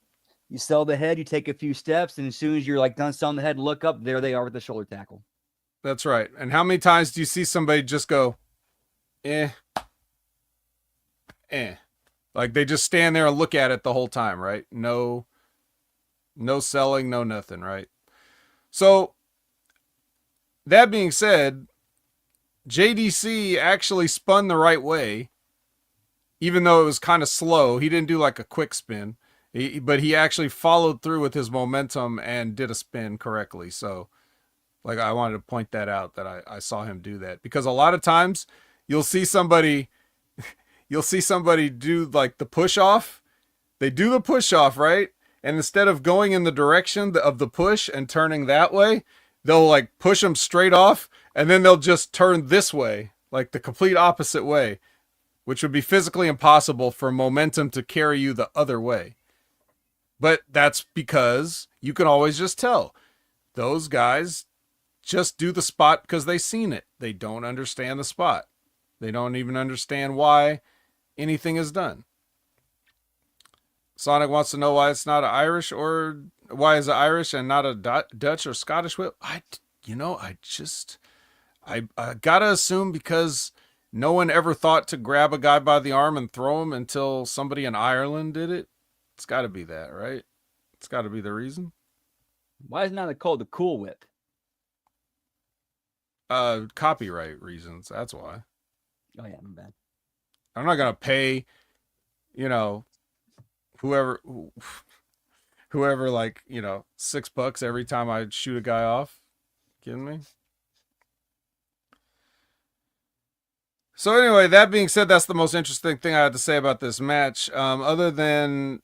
Speaker 1: You sell the head, you take a few steps, and as soon as you're like done selling the head, look up, there they are with the shoulder tackle.
Speaker 2: That's right. And how many times do you see somebody just go, eh, eh. Like they just stand there and look at it the whole time, right? No selling, no nothing, right? So that being said, JDC actually spun the right way, even though it was kind of slow. He didn't do like a quick spin, but he actually followed through with his momentum and did a spin correctly. So, like, I wanted to point that out, that I saw him do that, because a lot of times you'll see somebody do like the push off. They do the push off, right? And instead of going in the direction of the push and turning that way, they'll like push them straight off, and then they'll just turn this way, like the complete opposite way, which would be physically impossible for momentum to carry you the other way. But that's because you can always just tell those guys just do the spot because they've seen it. They don't understand the spot. They don't even understand why anything is done. Sonic wants to know why it's not Irish, or why is it Irish and not a Dutch or Scottish whip? I gotta assume because no one ever thought to grab a guy by the arm and throw him until somebody in Ireland did it. It's got to be that, right? It's got to be the reason.
Speaker 1: Why is it not called the Cool Whip?
Speaker 2: Copyright reasons. That's why.
Speaker 1: Oh yeah, I'm bad.
Speaker 2: I'm not gonna pay, whoever like, $6 every time I shoot a guy off. Kidding me? So anyway, that being said, that's the most interesting thing I had to say about this match. Other than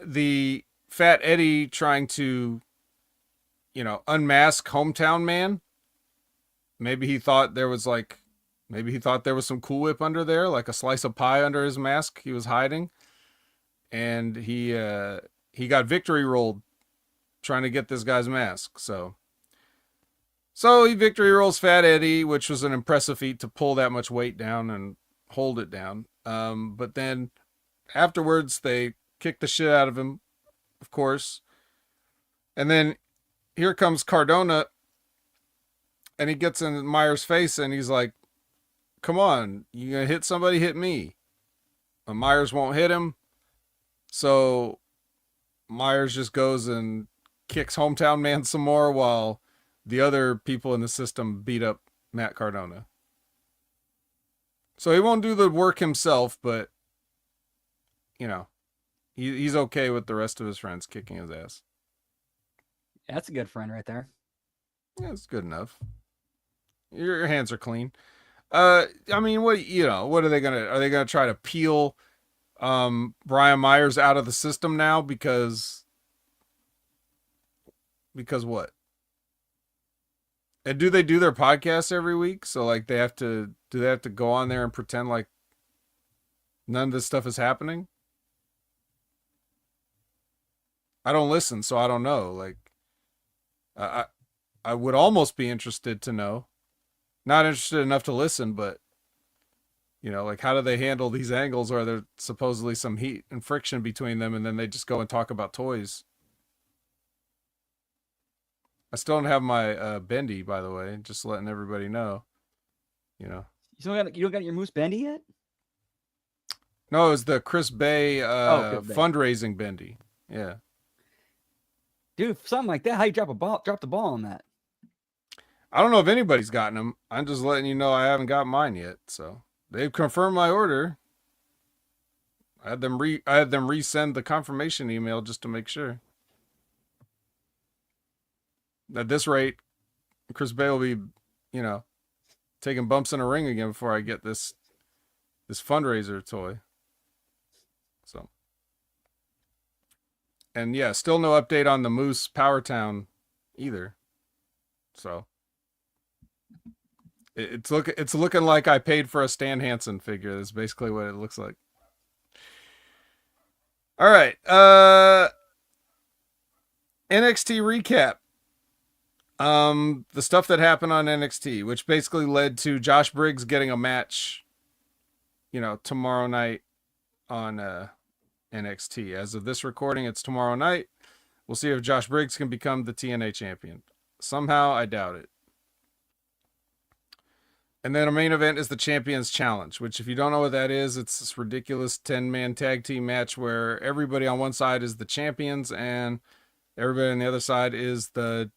Speaker 2: the Fat Eddie trying to, unmask Hometown Man. Maybe he thought there was some Cool Whip under there, like a slice of pie under his mask he was hiding. And he got victory rolled trying to get this guy's mask. So he victory rolls Fat Eddie, which was an impressive feat to pull that much weight down and hold it down. But then afterwards, they kick the shit out of him, of course. And then here comes Cardona, and he gets in Myers' face, and he's like, come on, you gonna hit somebody, hit me. But Myers won't hit him. So Myers just goes and kicks Hometown Man some more while the other people in the system beat up Matt Cardona. So he won't do the work himself, but, he's okay with the rest of his friends kicking his ass.
Speaker 1: Yeah, that's a good friend right there.
Speaker 2: Yeah, it's good enough. Your hands are clean. I mean, what are they gonna try to peel Brian Myers out of the system now because what? And do they do their podcast every week? So like do they have to go on there and pretend like none of this stuff is happening? I don't listen, so I don't know. Like I would almost be interested to know. Not interested enough to listen, but like how do they handle these angles where there's supposedly some heat and friction between them, and then they just go and talk about toys? I still don't have my bendy, by the way. Just letting everybody know.
Speaker 1: You don't got your Moose Bendy yet?
Speaker 2: No, it was the Chris Bay
Speaker 1: Chris Bay.
Speaker 2: fundraising bendy. Yeah.
Speaker 1: Dude, something like that. How you drop the ball on that?
Speaker 2: I don't know if anybody's gotten them. I'm just letting you know I haven't got mine yet. So they've confirmed my order. I had them resend the confirmation email just to make sure. At this rate, Chris Bay will be, taking bumps in a ring again before I get this fundraiser toy. So, and yeah, still no update on the Moose Power Town either. So it's looking like I paid for a Stan Hansen figure. That's basically what it looks like. All right, NXT recap. The stuff that happened on NXT, which basically led to Josh Briggs getting a match, tomorrow night on NXT. As of this recording, it's tomorrow night. We'll see if Josh Briggs can become the TNA champion. Somehow, I doubt it. And then a main event is the Champions Challenge, which if you don't know what that is, it's this ridiculous 10-man tag team match where everybody on one side is the champions and everybody on the other side is the,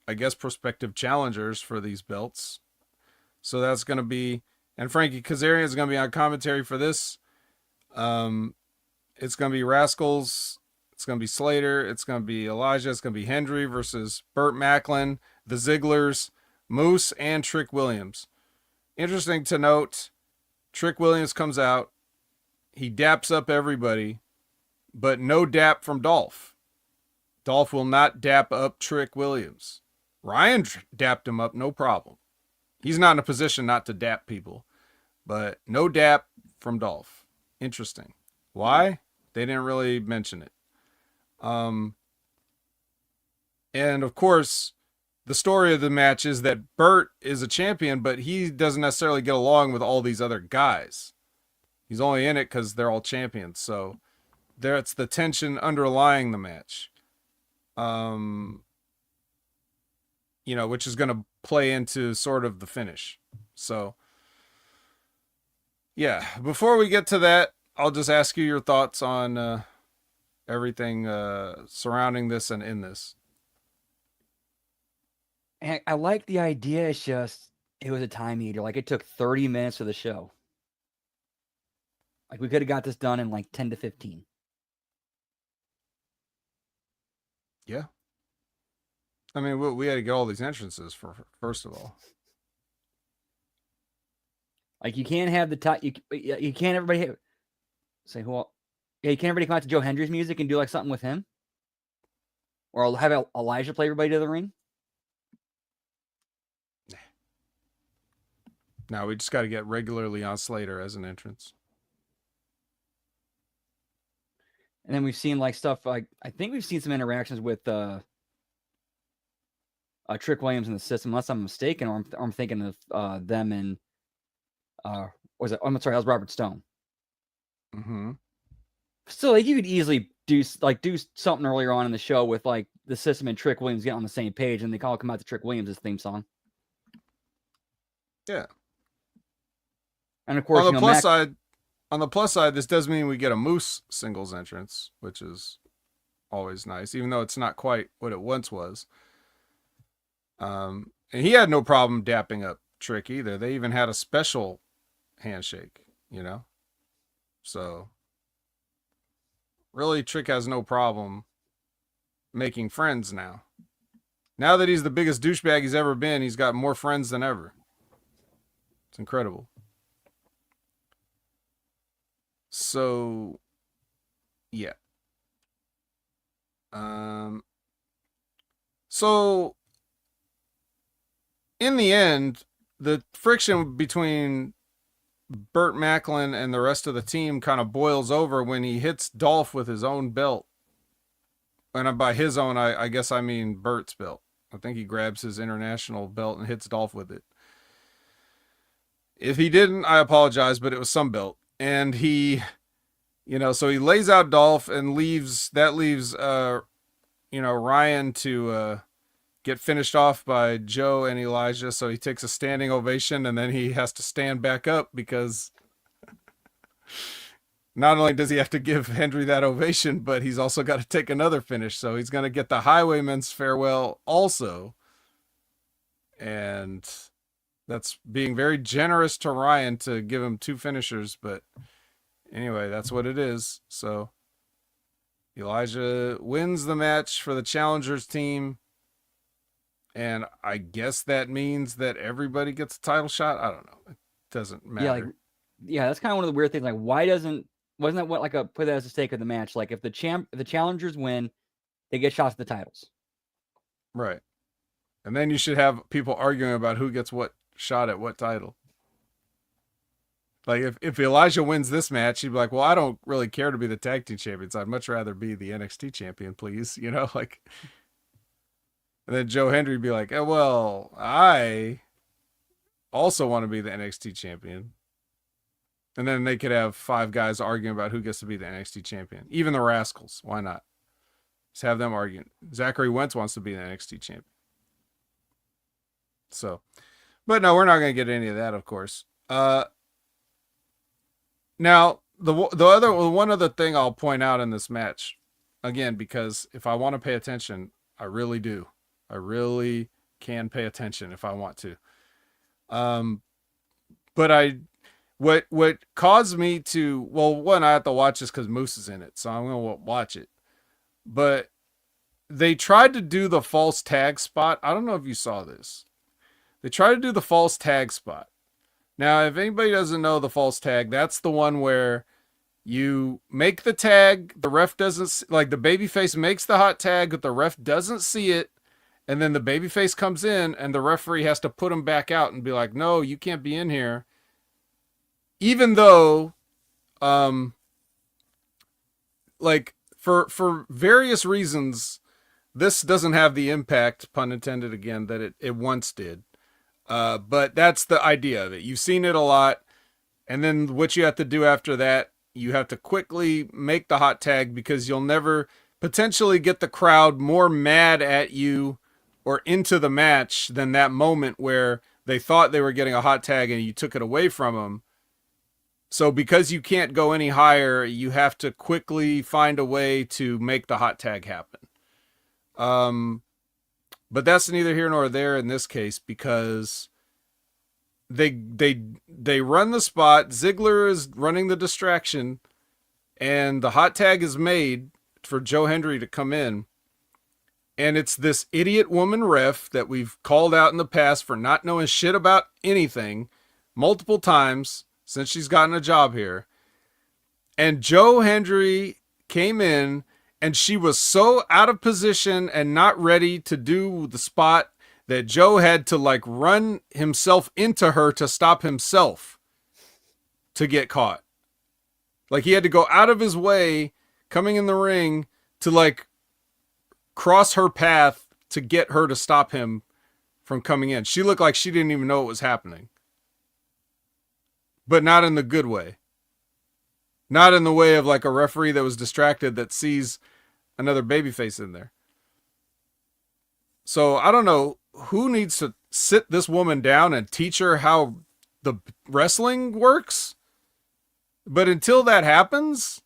Speaker 2: I guess, prospective challengers for these belts. So that's going to be, and Frankie Kazarian is going to be on commentary for this. It's going to be Rascals, it's going to be Slater, it's going to be Elijah, it's going to be Hendry versus Burt Macklin, the Zigglers, Moose, and Trick Williams. Interesting to note, Trick Williams comes out, he daps up everybody, but no dap from Dolph. Dolph will not dap up Trick Williams. Ryan dapped him up, no problem. He's not in a position not to dap people, but no dap from Dolph. Interesting. Why? They didn't really mention it. And of course, the story of the match is that Burt is a champion, but he doesn't necessarily get along with all these other guys. He's only in it because they're all champions. So that's the tension underlying the match. Which is going to play into sort of the finish. So, yeah, before we get to that, I'll just ask you your thoughts on everything surrounding this and in this.
Speaker 1: And I like the idea. It's just, it was a time eater. Like, it took 30 minutes of the show. Like, we could have got this done in like 10 to 15.
Speaker 2: Yeah. I mean, we had to get all these entrances for first of all.
Speaker 1: Like, you can't have the top. You can't everybody say who? Yeah, you can't everybody come out to Joe Hendry's music and do like something with him, or have Elijah play everybody to the ring.
Speaker 2: Now we just got to get regularly on Slater as an entrance.
Speaker 1: And then we've seen like stuff like, I think we've seen some interactions with Trick Williams in the system, unless I'm mistaken, or I'm thinking of them and was it? I'm sorry, that was Robert Stone.
Speaker 2: Mm-hmm.
Speaker 1: Still, like, you could easily do something earlier on in the show with like the system and Trick Williams get on the same page, and they all come out to Trick Williams' theme song.
Speaker 2: Yeah.
Speaker 1: And of course,
Speaker 2: on the plus side, this does mean we get a Moose singles entrance, which is always nice, even though it's not quite what it once was. And he had no problem dapping up Trick either. They even had a special handshake, So really, Trick has no problem making friends now. Now that he's the biggest douchebag he's ever been, he's got more friends than ever. It's incredible. So, yeah. So, in the end, the friction between Burt Macklin and the rest of the team kind of boils over when he hits Dolph with his own belt. And by his own, I guess I mean Burt's belt. I think he grabs his international belt and hits Dolph with it. If he didn't, I apologize, but it was some belt. And he, so he lays out Dolph and leaves Ryan to get finished off by Joe and Elijah. So he takes a standing ovation, and then he has to stand back up because not only does he have to give Hendry that ovation, but he's also got to take another finish. So he's going to get the Highwayman's farewell also. And that's being very generous to Ryan to give him two finishers. But anyway, that's what it is. So Elijah wins the match for the challengers team. And I guess that means that everybody gets a title shot. I don't know. It doesn't matter.
Speaker 1: Yeah, that's kind of one of the weird things. Like, wasn't that what put that as a stake of the match? Like, if the challengers win, they get shots at the titles.
Speaker 2: Right. And then you should have people arguing about who gets what shot at what title. Like, if Elijah wins this match, he'd be like, well, I don't really care to be the tag team champions. I'd much rather be the NXT champion, please. And then Joe Hendry would be like, oh, well, I also want to be the NXT champion. And then they could have 5 guys arguing about who gets to be the NXT champion. Even the Rascals. Why not? Just have them arguing. Zachary Wentz wants to be the NXT champion. So, But no, we're not going to get any of that, of course. Now, the one other thing I'll point out in this match, again, because if I want to pay attention, I really do. I really can pay attention if I want to. But what caused me to, well, one, I have to watch this because Moose is in it, so I'm going to watch it. But they tried to do the false tag spot. I don't know if you saw this. They tried to do the false tag spot. Now, if anybody doesn't know the false tag, that's the one where you make the tag, the ref doesn't, like the babyface makes the hot tag, but the ref doesn't see it, and then the babyface comes in, and the referee has to put him back out and be like, no, you can't be in here. Even though, like, for various reasons, this doesn't have the impact, pun intended again, that it once did. But that's the idea of it. You've seen it a lot. And then what you have to do after that, you have to quickly make the hot tag because you'll never potentially get the crowd more mad at you or into the match than that moment where they thought they were getting a hot tag and you took it away from them. So because you can't go any higher, you have to quickly find a way to make the hot tag happen. But that's neither here nor there in this case because they run the spot. Ziggler is running the distraction, and the hot tag is made for Joe Hendry to come in. And it's this idiot woman ref that we've called out in the past for not knowing shit about anything multiple times since she's gotten a job here. And Joe Hendry came in, and she was so out of position and not ready to do the spot that Joe had to like run himself into her to stop himself to get caught. Like he had to go out of his way coming in the ring to like cross her path to get her to stop him from coming in. She looked like she didn't even know what was happening. But not in the good way. Not in the way of like a referee that was distracted that sees another babyface in there. So I don't know who needs to sit this woman down and teach her how the wrestling works. But until that happens,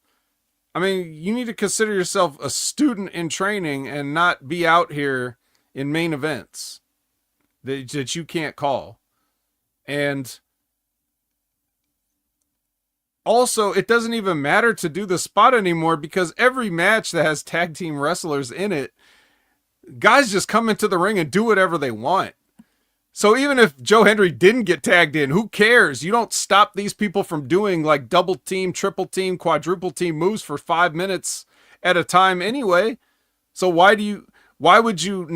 Speaker 2: I mean, you need to consider yourself a student in training and not be out here in main events that you can't call. And also, it doesn't even matter to do the spot anymore because every match that has tag team wrestlers in it, guys just come into the ring and do whatever they want. So even if Joe Hendry didn't get tagged in, who cares? You don't stop these people from doing like double team, triple team, quadruple team moves for 5 minutes at a time anyway. So why would you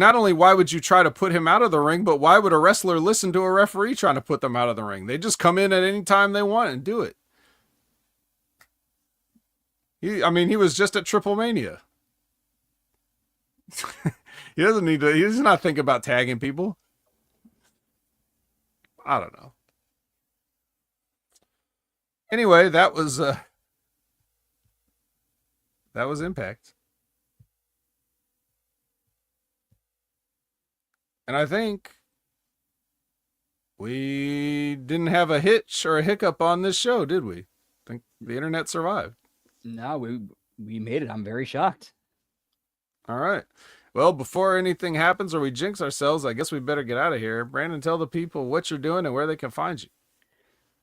Speaker 2: try to put him out of the ring, but why would a wrestler listen to a referee trying to put them out of the ring? They just come in at any time they want and do it. He was just at Triple Mania. He's not thinking about tagging people. I don't know. Anyway, that was Impact. And I think we didn't have a hitch or a hiccup on this show, did we? I think the internet survived.
Speaker 1: No, we made it. I'm very shocked.
Speaker 2: All right. Well, before anything happens or we jinx ourselves, I guess we better get out of here. Brandon, tell the people what you're doing and where they can find you.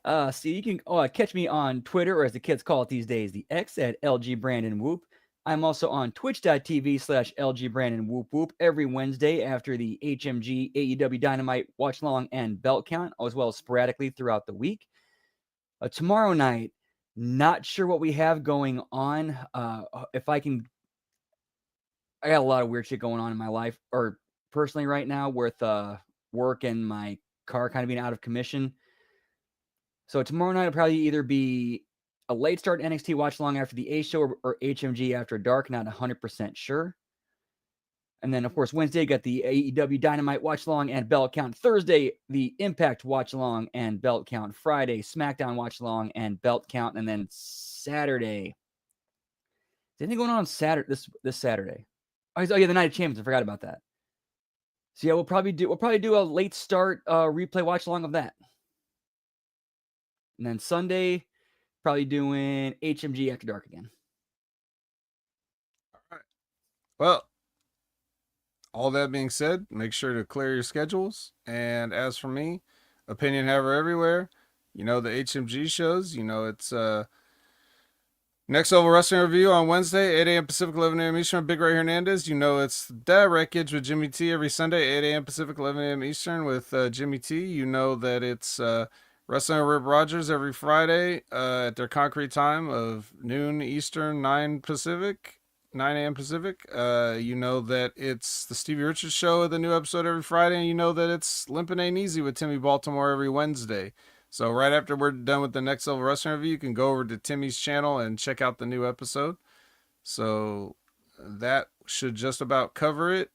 Speaker 1: So you can catch me on Twitter, or as the kids call it these days, the X at LGBrandonWhoop. I'm also on twitch.tv/LGBrandonWhoop every Wednesday after the HMG AEW Dynamite Watch Long and Belt Count, as well as sporadically throughout the week. Tomorrow night, not sure what we have going on. I got a lot of weird shit going on in my life, or personally right now, with work and my car kind of being out of commission. So tomorrow night will probably either be a late start NXT watch long after the A show or HMG after dark, not 100% sure. And then, of course, Wednesday, got the AEW Dynamite watch long and belt count. Thursday, the Impact watch long and belt count. Friday, SmackDown watch long and belt count. And then Saturday. Is anything going on Saturday? This Saturday? Oh yeah, the Night of Champions. I forgot about that. So yeah, we'll probably do a late start replay watch along of that. And then Sunday, probably doing HMG After Dark again.
Speaker 2: All right. Well, all that being said, make sure to clear your schedules. And as for me, Opinion Haver everywhere. You know the HMG shows. You know it's Next Level Wrestling Review on Wednesday, 8 a.m. Pacific, 11 a.m. Eastern. Big Ray Hernandez. You know it's The Wreckage with Jimmy T every Sunday, 8 a.m. Pacific, 11 a.m. Eastern with Jimmy T. You know that it's Wrestling with Rip Rogers every Friday at their concrete time of noon Eastern, 9 Pacific, 9 a.m. Pacific. You know that it's the Stevie Richards Show with a new episode every Friday. And you know that it's Limpin' Ain't Easy with Timmy Baltimore every Wednesday. So right after we're done with the Next Level Wrestling Review, you can go over to Timmy's channel and check out the new episode. So that should just about cover it.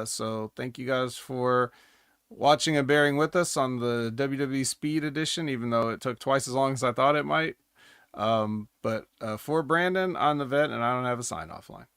Speaker 2: So thank you guys for watching and bearing with us on the WWE Speed Edition, even though it took twice as long as I thought it might. But for Brandon, I'm the vet, and I don't have a sign-off line.